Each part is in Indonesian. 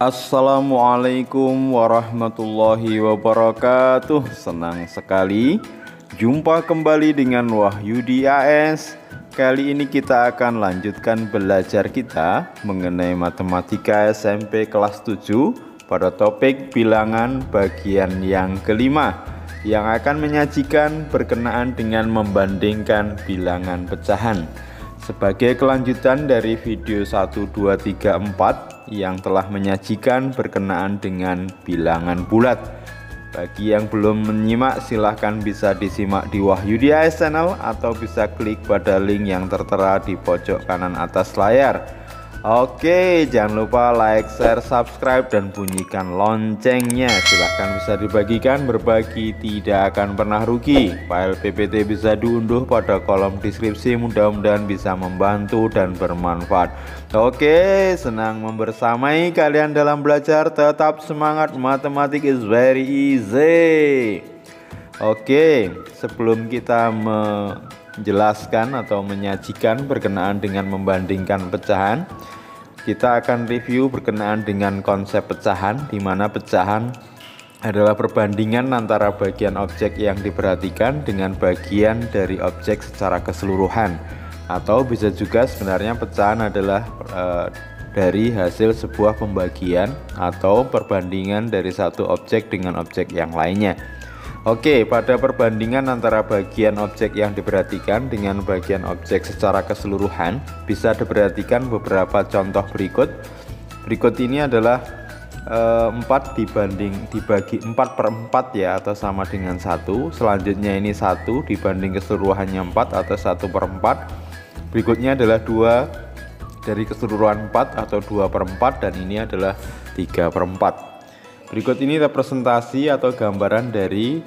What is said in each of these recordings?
Assalamualaikum warahmatullahi wabarakatuh. Senang sekali jumpa kembali dengan Wahyudi AS. Kali ini kita akan lanjutkan belajar kita mengenai matematika SMP kelas 7 pada topik bilangan bagian yang kelima, yang akan menyajikan berkenaan dengan membandingkan bilangan pecahan. Sebagai kelanjutan dari video 1, 2, 3, 4 yang telah menyajikan berkenaan dengan bilangan bulat. Bagi yang belum menyimak, silahkan bisa disimak di Wahyudi AS Channel atau bisa klik pada link yang tertera di pojok kanan atas layar. Oke, jangan lupa like, share, subscribe, dan bunyikan loncengnya. Silahkan bisa dibagikan, berbagi tidak akan pernah rugi. File PPT bisa diunduh pada kolom deskripsi, mudah-mudahan bisa membantu dan bermanfaat. Oke, senang membersamai kalian dalam belajar. Tetap semangat, matematik is very easy. Oke, sebelum kita menjelaskan atau menyajikan berkenaan dengan membandingkan pecahan, kita akan review berkenaan dengan konsep pecahan, di mana pecahan adalah perbandingan antara bagian objek yang diperhatikan dengan bagian dari objek secara keseluruhan, atau bisa juga sebenarnya pecahan adalah dari hasil sebuah pembagian atau perbandingan dari satu objek dengan objek yang lainnya. Oke, pada perbandingan antara bagian objek yang diperhatikan dengan bagian objek secara keseluruhan, bisa diperhatikan beberapa contoh berikut. Berikut ini adalah 4 dibagi 4/4 ya, atau sama dengan 1. Selanjutnya ini 1 dibanding keseluruhannya 4 atau 1/4. Berikutnya adalah 2 dari keseluruhan 4 atau 2/4, dan ini adalah 3/4. Berikut ini representasi atau gambaran dari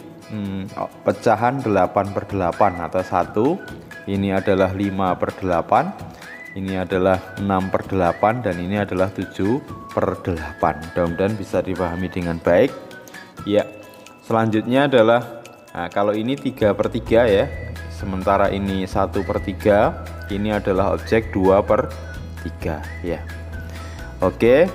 pecahan 8/8 atau 1. Ini adalah 5/8, ini adalah 6/8, dan ini adalah 7/8. Mudah-mudahan bisa dipahami dengan baik. Ya, selanjutnya adalah kalau ini 3/3 ya, sementara ini 1/3. Ini adalah objek 2/3 ya. Oke,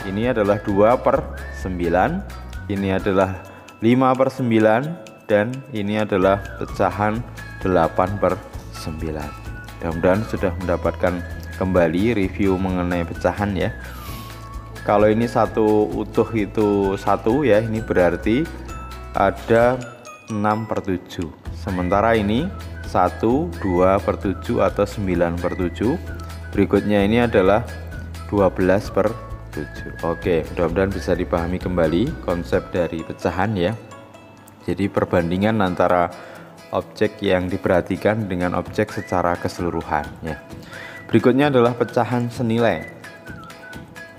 ini adalah 2/9, ini adalah 5/9, dan ini adalah pecahan 8/9. Mudah-mudahan sudah mendapatkan kembali review mengenai pecahan ya. Kalau ini satu utuh itu 1 ya, ini berarti ada 6/7. Sementara ini 1 2/7 atau 9/7. Berikutnya ini adalah 12/7. Oke, mudah-mudahan bisa dipahami kembali konsep dari pecahan ya. Jadi perbandingan antara objek yang diperhatikan dengan objek secara keseluruhan ya. Berikutnya adalah pecahan senilai.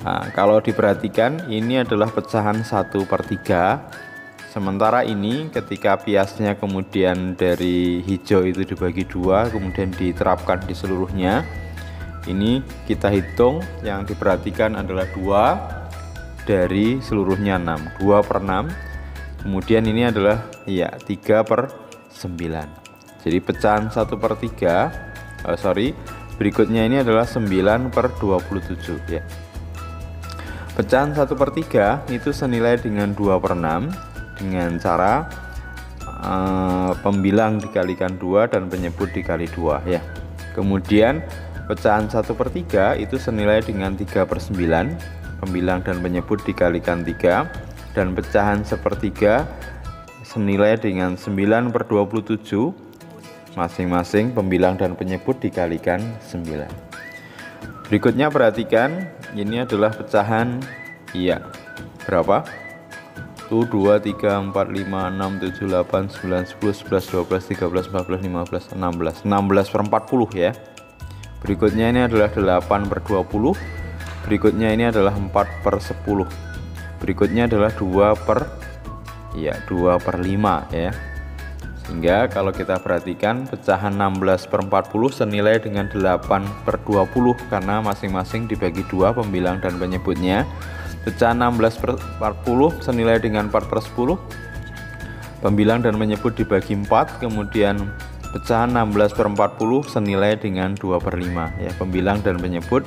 Nah, kalau diperhatikan ini adalah pecahan 1/3. Sementara ini ketika biasnya kemudian dari hijau itu dibagi 2 kemudian diterapkan di seluruhnya, ini kita hitung yang diperhatikan adalah 2 dari seluruhnya 6, 2/6. Kemudian ini adalah 3/9. Jadi pecahan 1/3, berikutnya ini adalah 9/27 ya. Pecahan 1/3 itu senilai dengan 2/6 dengan cara pembilang dikalikan 2 dan penyebut dikali 2 ya. Kemudian pecahan 1/3 itu senilai dengan 3/9, pembilang dan penyebut dikalikan 3, dan pecahan 1/3 senilai dengan 9/27, masing-masing pembilang dan penyebut dikalikan 9. Berikutnya perhatikan, ini adalah pecahan berapa? 1 2 3 4 5 6 7 8 9 10 11 12 13 14 15 16 16/40 ya. Berikutnya ini adalah 8/20. Berikutnya ini adalah 4/10. Berikutnya adalah 2/5 ya. Sehingga kalau kita perhatikan pecahan 16/40 senilai dengan 8/20 karena masing-masing dibagi 2 pembilang dan penyebutnya. Pecahan 16/40 senilai dengan 4/10, pembilang dan penyebut dibagi 4. Kemudian pecahan 16/40 senilai dengan 2/5 ya, pembilang dan penyebut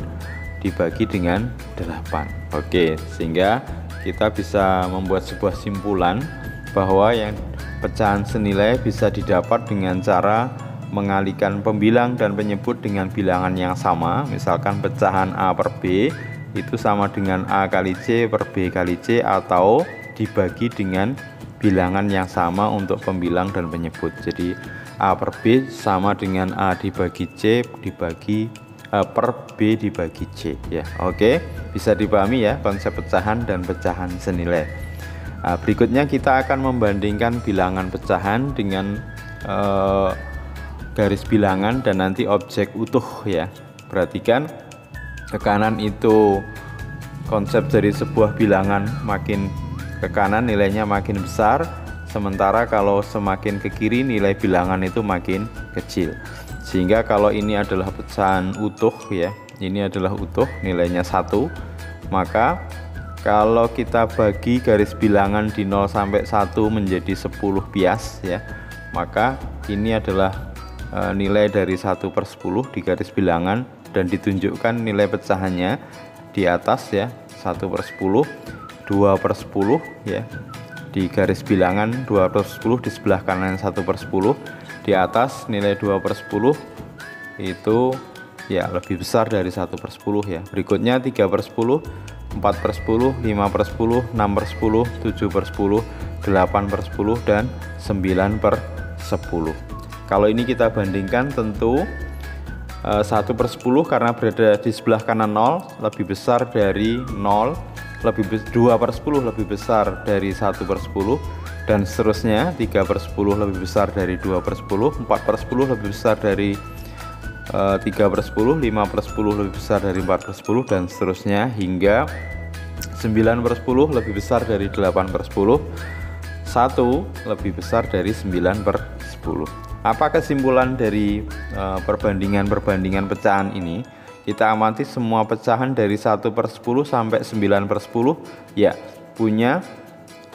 dibagi dengan 8. Oke, sehingga kita bisa membuat sebuah simpulan bahwa yang pecahan senilai bisa didapat dengan cara mengalihkan pembilang dan penyebut dengan bilangan yang sama. Misalkan pecahan A per B itu sama dengan A kali C per B kali C, atau dibagi dengan bilangan yang sama untuk pembilang dan penyebut. Jadi A per B sama dengan A dibagi C dibagi per B dibagi C ya. Oke, bisa dipahami ya konsep pecahan dan pecahan senilai. Nah, berikutnya kita akan membandingkan bilangan pecahan dengan garis bilangan dan nanti objek utuh ya. Perhatikan ke kanan itu konsep dari sebuah bilangan, makin ke kanan nilainya makin besar, sementara kalau semakin ke kiri nilai bilangan itu makin kecil. Sehingga kalau ini adalah pecahan utuh ya, ini adalah utuh nilainya 1, maka kalau kita bagi garis bilangan di 0 sampai 1 menjadi 10 bias ya, maka ini adalah nilai dari 1 per 10 di garis bilangan, dan ditunjukkan nilai pecahannya di atas ya, 1 per 10, 2 per 10 ya, di garis bilangan 2 per 10, di sebelah kanan 1 per 10, di atas nilai 2 per 10 itu ya lebih besar dari 1 per 10 ya. Berikutnya 3 per 10, 4 per 10, 5 per 10, 6 per 10, 7 per 10, 8 per 10, dan 9 per 10. Kalau ini kita bandingkan tentu 1 per 10 karena berada di sebelah kanan 0 lebih besar dari 0, 2 per 10 lebih besar dari 1 per 10, dan seterusnya 3 per 10 lebih besar dari 2 per 10, 4 per 10 lebih besar dari 3 per 10, 5 per 10 lebih besar dari 4 per 10, dan seterusnya hingga 9 per 10 lebih besar dari 8 per 10, 1 lebih besar dari 9 per 10. Apa kesimpulan dari perbandingan pecahan ini? Kita amati semua pecahan dari 1 per 10 sampai 9 per 10 ya punya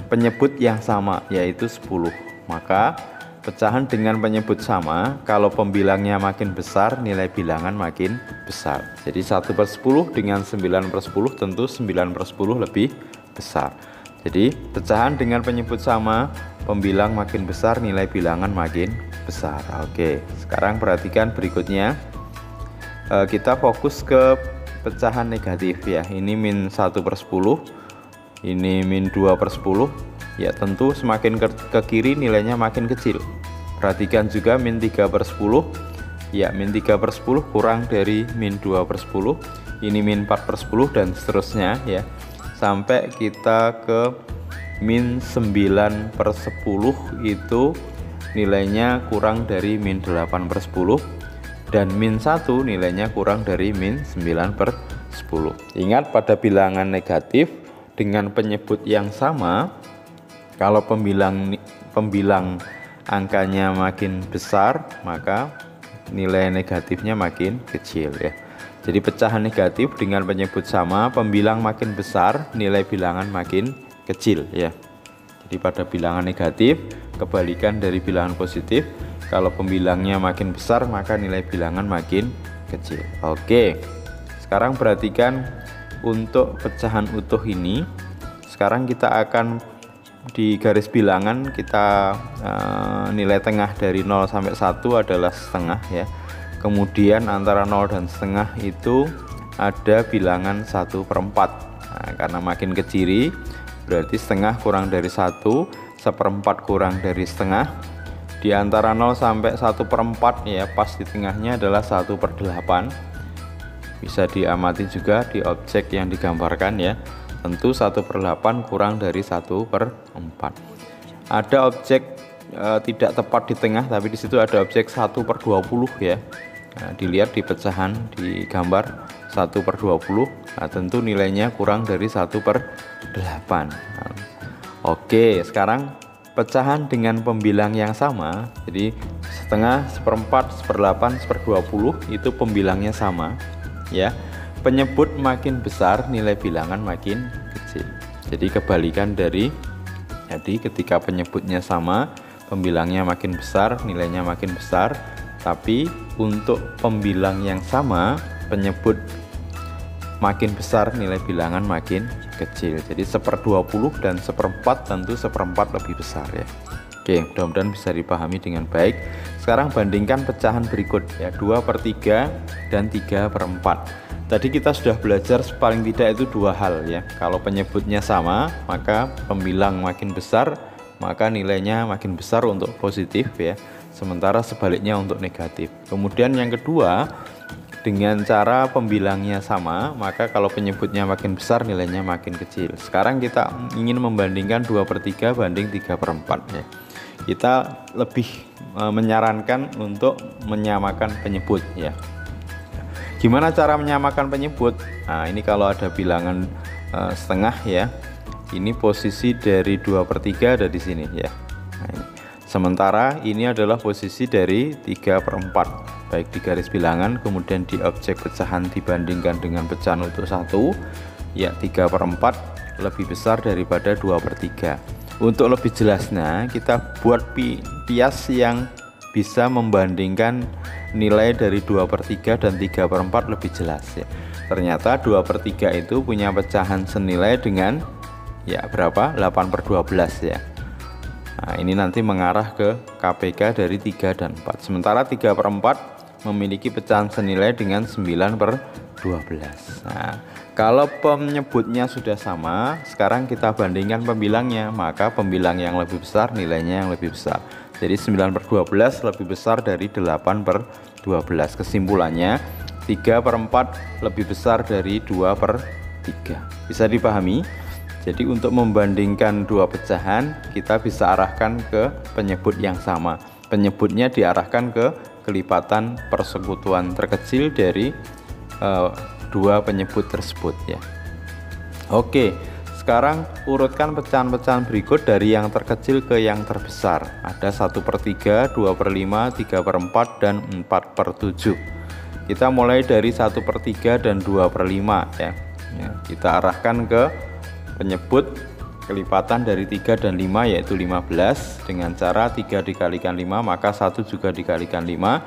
penyebut yang sama, yaitu 10. Maka pecahan dengan penyebut sama, kalau pembilangnya makin besar nilai bilangan makin besar. Jadi 1 per 10 dengan 9 per 10 tentu 9 per 10 lebih besar. Jadi pecahan dengan penyebut sama, pembilang makin besar nilai bilangan makin besar. Oke, sekarang perhatikan berikutnya, kita fokus ke pecahan negatif ya. Ini min 1 per 10, ini min 2 per 10 ya, tentu semakin ke kiri nilainya makin kecil. Perhatikan juga min 3 per 10 ya, min 3 per 10 kurang dari min 2 per 10, ini min 4 per 10, dan seterusnya ya, sampai kita ke min 9 per 10 itu nilainya kurang dari min 8 per 10, dan min 1 nilainya kurang dari min 9 per 10. Ingat, pada bilangan negatif dengan penyebut yang sama, kalau pembilang angkanya makin besar maka nilai negatifnya makin kecil ya. Jadi pecahan negatif dengan penyebut sama, pembilang makin besar nilai bilangan makin kecil ya. Jadi pada bilangan negatif kebalikan dari bilangan positif, kalau pembilangnya makin besar maka nilai bilangan makin kecil. Oke, sekarang perhatikan untuk pecahan utuh ini. Sekarang kita akan di garis bilangan kita nilai tengah dari 0 sampai 1 adalah setengah ya. Kemudian antara 0 dan setengah itu ada bilangan 1 per 4. Nah, karena makin ke kiri berarti setengah kurang dari 1, seperempat kurang dari setengah. Di antara 0 sampai 1 per 4 ya, pas di tengahnya adalah 1 per 8. Bisa diamati juga di objek yang digambarkan ya. Tentu 1 per 8 kurang dari 1 per 4. Ada objek tidak tepat di tengah, tapi di situ ada objek 1 per 20 ya. Nah, dilihat di pecahan di gambar 1 per 20. Nah, tentu nilainya kurang dari 1 per 8. Nah, oke, sekarang pecahan dengan pembilang yang sama. Jadi setengah, seperempat, seperdelapan, seperdua itu pembilangnya sama ya. Penyebut makin besar nilai bilangan makin kecil. Jadi kebalikan dari, jadi ketika penyebutnya sama pembilangnya makin besar nilainya makin besar, tapi untuk pembilang yang sama penyebut makin besar nilai bilangan makin kecil. Jadi 1/20 dan 1/4 tentu 1/4 lebih besar ya. Oke, mudah-mudahan bisa dipahami dengan baik. Sekarang bandingkan pecahan berikut ya, 2/3 dan 3/4. Tadi kita sudah belajar paling tidak itu dua hal ya. Kalau penyebutnya sama, maka pembilang makin besar, maka nilainya makin besar untuk positif ya. Sementara sebaliknya untuk negatif. Kemudian yang kedua, dengan cara pembilangnya sama, maka kalau penyebutnya makin besar nilainya makin kecil. Sekarang kita ingin membandingkan 2/3 banding 3/4 ya. Kita lebih menyarankan untuk menyamakan penyebut ya. Gimana cara menyamakan penyebut? Nah, ini kalau ada bilangan setengah ya, ini posisi dari 2/3 ada di sini ya. Nah, ini. Sementara ini adalah posisi dari 3/4, baik di garis bilangan, kemudian di objek pecahan dibandingkan dengan pecahan utuh 1 ya, 3/4 lebih besar daripada 2/3. Untuk lebih jelasnya, kita buat pias yang bisa membandingkan nilai dari 2/3 dan 3/4 lebih jelas ya. Ternyata 2/3 itu punya pecahan senilai dengan ya berapa? 8/12 ya. Nah, ini nanti mengarah ke KPK dari 3 dan 4. Sementara 3/4 memiliki pecahan senilai dengan 9/12. Nah, kalau penyebutnya sudah sama, sekarang kita bandingkan pembilangnya, maka pembilang yang lebih besar nilainya yang lebih besar. Jadi 9/12 lebih besar dari 8/12. Kesimpulannya 3/4 lebih besar dari 2/3. Bisa dipahami? Jadi untuk membandingkan dua pecahan, kita bisa arahkan ke penyebut yang sama. Penyebutnya diarahkan ke kelipatan persekutuan terkecil dari dua penyebut tersebut ya. Oke, sekarang urutkan pecahan-pecahan berikut dari yang terkecil ke yang terbesar. Ada 1/3, 2/5, 3/4 dan 4/7. Kita mulai dari 1/3 dan 2/5 ya. Kita arahkan ke penyebut kelipatan dari 3 dan 5 yaitu 15 dengan cara 3 dikalikan 5 maka 1 juga dikalikan 5.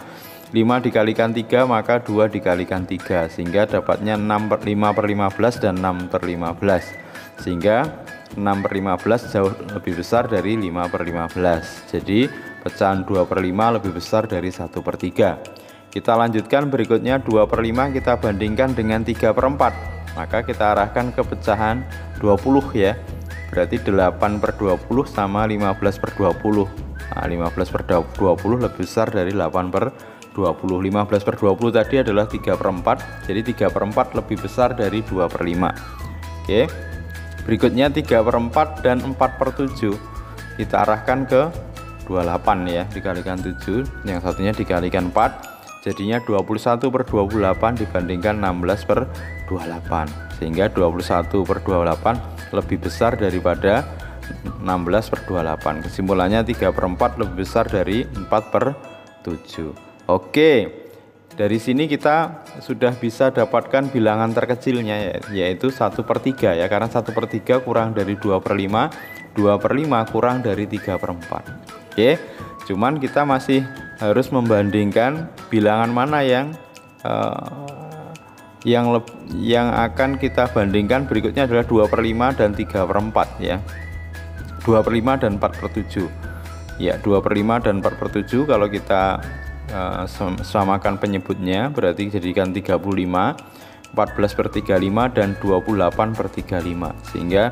5 dikalikan 3 maka 2 dikalikan 3 sehingga dapatnya 5/15 dan 6/15, sehingga 6/15 jauh lebih besar dari 5/15. Jadi pecahan 2/5 lebih besar dari 1/3. Kita lanjutkan berikutnya 2/5 kita bandingkan dengan 3/4, maka kita arahkan ke pecahan 20 ya. Berarti 8/20 sama 15/20. Nah, 15/20 lebih besar dari 8/20. 15/20 tadi adalah 3/4, jadi 3/4 lebih besar dari 2/5. Oke, berikutnya 3/4 dan 4/7 kita arahkan ke 28 ya, dikalikan 7, yang satunya dikalikan 4, jadinya 21/28 dibandingkan 16/28, sehingga 21/28 lebih besar daripada 16/28. Kesimpulannya 3/4 lebih besar dari 4/7. Oke, dari sini kita sudah bisa dapatkan bilangan terkecilnya yaitu 1/3 ya, karena 1/3 kurang dari 2/5, 2/5 kurang dari 3/4. Oke, cuman kita masih harus membandingkan bilangan mana yang akan kita bandingkan berikutnya adalah 2/5 dan 3/4 ya. 2/5 dan 4/7 ya. 2/5 dan 4/7 kalau kita samakan penyebutnya berarti jadikan 35, 14/35 dan 28/35, sehingga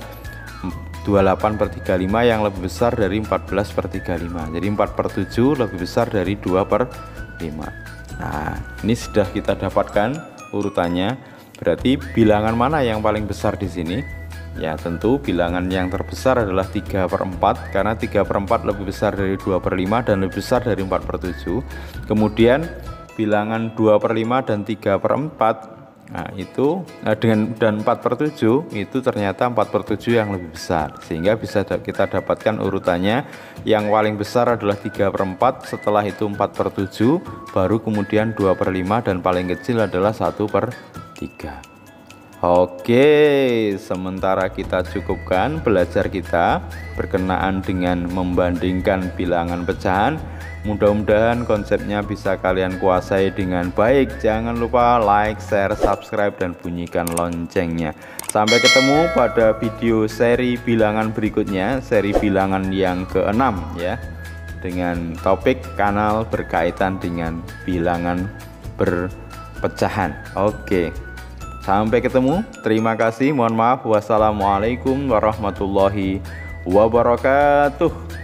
28/35 yang lebih besar dari 14/35. Jadi 4/7 lebih besar dari 2/5. Nah, ini sudah kita dapatkan urutannya. Berarti bilangan mana yang paling besar di sini? Ya, tentu bilangan yang terbesar adalah 3/4, karena 3/4 lebih besar dari 2/5 dan lebih besar dari 4/7. Kemudian bilangan 2/5 dan 3/4, nah itu dan 4/7 itu ternyata 4/7 yang lebih besar, sehingga bisa kita dapatkan urutannya. Yang paling besar adalah 3/4, setelah itu 4/7, baru kemudian 2/5 dan paling kecil adalah 1/3. Oke, sementara kita cukupkan belajar kita berkenaan dengan membandingkan bilangan pecahan. Mudah-mudahan konsepnya bisa kalian kuasai dengan baik. Jangan lupa like, share, subscribe, dan bunyikan loncengnya. Sampai ketemu pada video seri bilangan berikutnya, seri bilangan yang ke-6 ya, dengan topik kanal berkaitan dengan bilangan berpecahan. Oke, sampai ketemu. Terima kasih. Mohon maaf. Wassalamualaikum warahmatullahi wabarakatuh.